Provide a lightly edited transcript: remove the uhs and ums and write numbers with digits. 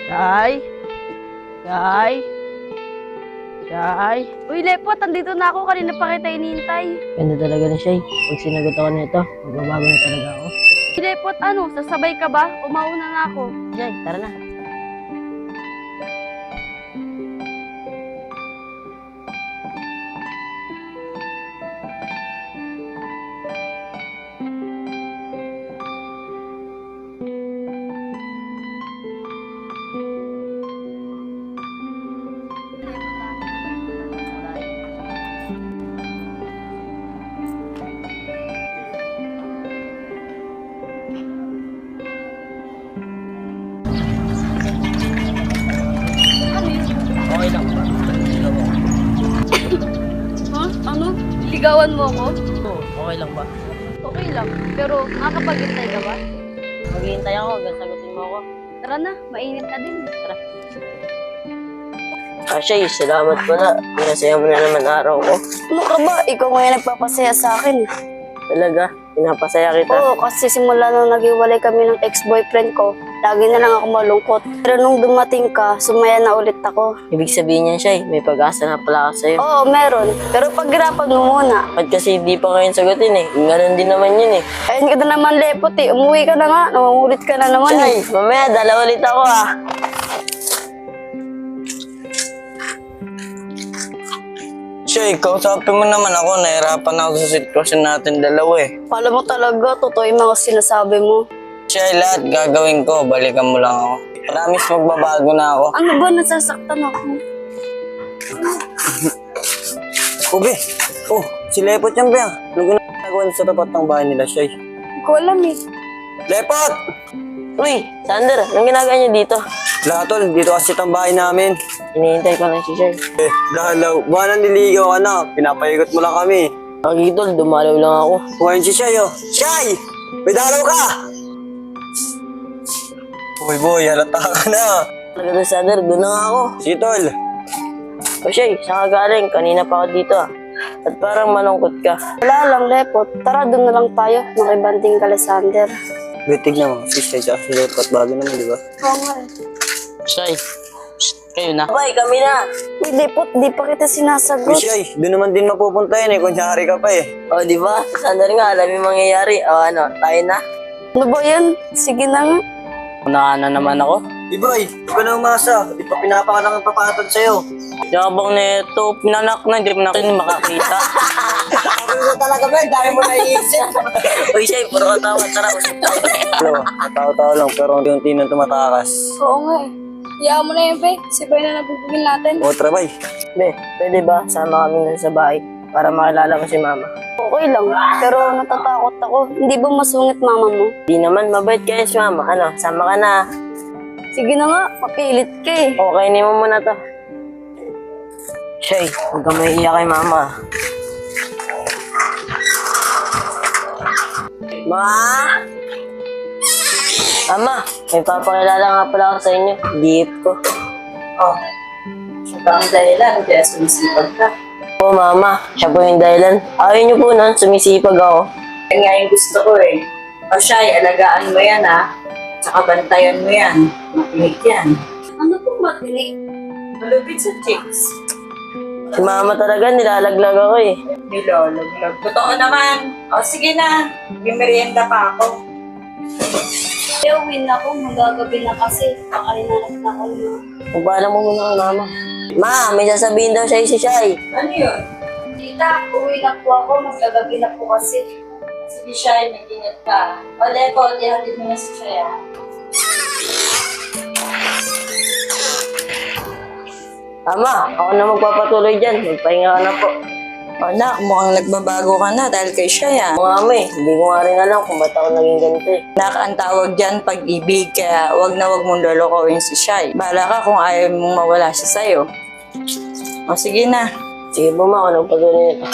Shay? Shay? Shay? Uy, Lepot, andito na ako. Kanina pa kita inintay. Ganda talaga ni Shay. Pag sinagot ako nito, magbabago na talaga ako. Uy, Lepot, ano? Sasabay ka ba? Umauna na ako. Shay, tara na. Okay lang ba? Ha? Ano? Ligawan mo ako? Oo, okay lang ba? Okay lang. Pero makakapaghintay ka ba? Maghihintay ako hanggang sagutin mo ako. Tara na, mainit na din. Tara. Shay, salamat po na. Pinasaya mo na naman araw ko. Ano ka ba? Ikaw ngayon nagpapasaya sa akin. Talaga, pinapasaya kita. Oo, kasi simula nung naghiwalay kami ng ex-boyfriend ko, lagi na lang ako malungkot. Pero nung dumating ka, sumaya na ulit ako. Ibig sabihin niyan, Shay, may pag-asa na pala ako sa'yo. Oo, meron. Pero paghirapan mo muna. Ba't kasi hindi pa ngayon sagutin eh? Ganun din naman yun eh. Ayun ka na naman, Lepot eh. Umuwi ka na nga. Nangungulit ka na naman Shay, eh. mamaya, dala ulit ako ah. Shay, kausapin mo naman ako. Nahirapan ako sa sitwasyon natin dalawa eh. Pala mo talaga, totoo yung mga sinasabi mo. Shay, lahat gagawin ko. Balikan mo lang ako. Promise magbabago na ako. Ano ba? Nasasaktan ako. Ube! Oh, si Lepot yan ba? Lugo na nagawa sa tapat ng bahay nila, Shay. Hindi ko alam eh. Lepot! Uy, Sander, anong ginagawa niyo dito? Lahatol, dito kasi itong bahay namin. Hinihintay ko lang si Shay. Dahalaw, buwan niligaw ka na. Pinapaikot mo lang kami. Tol, dumalaw lang ako. Kuhain si Shay, oh. Shay! May dalaw ka! Uy, boy, halata ka na. Talaga doon, Sander, doon na nga ako. Sige, tol. O Shay, saan ka galing? Kanina pa ako dito ah. At parang malungkot ka. Wala lang, Lepot. Tara, doon na lang tayo. Makibanding ka, Alexander. Bitig na mo. Si Shay tsaka si Lepot. Bago naman, di ba? Oo nga eh. Shay, kayo na. Abay, kami na. Uy, Lepot, di pa kita Uy, sinasagot. Shay, doon naman din mapupunta yun eh. Kunyari ka pa eh. O, di ba? Sander nga, alam yung mangyayari. O, ano, tayo na. Ano ba yan? Sige na nga. Unahan na naman ako. Di ba di ba na umasa? Di pa pinapakalang ang papatod sa'yo. Yabang nito, pinanak na, hindi mo na kayo makakita. Sabi mo talaga ba, dahil mo naiisip. Uy, Shay, puro katawa. Tara, usap tayo. Hello, tao-tao lang pero unti-unti nang tumatakas. Oo nga eh. Iyaan mo na yun, Pe. Sibay na nabubugin natin. O, trabay. Be, pwede ba sama kami na sa bahay para makilala mo si Mama? Okay lang. Pero natatakot ako. Hindi ba masungit mama mo? Di naman, mabait kayo si Mama. Ano, sama ka na. Sige na nga. Mapilit ka eh. Okay, mo muna to. Shay, huwag kang maiiyak kay Mama. Ma! Mama, may papakilala nga pala ako sa inyo. Gift ko. Oh, siya ba ang dahilan kaya sumisipag ka? Po, Mama, siya po yung dahilan. Ayaw niyo po nun, sumisipag ako. Yan nga yung gusto ko eh. O siya, alagaan mo yan ha. Tsaka bantayan mo yan. Mapinig yan. Ano pong matinig? Malupit sa chicks. Si Mama talaga, nilalaglag ako eh. Nilolaglag. Totoo naman. O sige na. May merienda pa ako. Kaya uwi na ako. Magagabi na kasi. Pakalinanap na ako na. Magpaalam mo muna kay Mama. Ma, may sasabihin daw sa'yo si Shay. Ano yun? Tita, uwi na po ako. Magagabi na po kasi. Sige siya, nag-ingat ka. O Lepo, tihatid mo na si Shaya. Tama, ako na magpapatuloy dyan. Magpahinga ka na po. Anak, mukhang nagbabago ka na dahil kay Shaya. Mga ama eh, hindi ko nga rin alam kung ba't ako naging ganito eh. Nak, ang tawag dyan pag-ibig, kaya wag na wag mong lolokowin si Shai. Bahala ka kung ayaw mong mawala siya sa'yo. O sige na. Sige po ma, ako nang patuloy nito.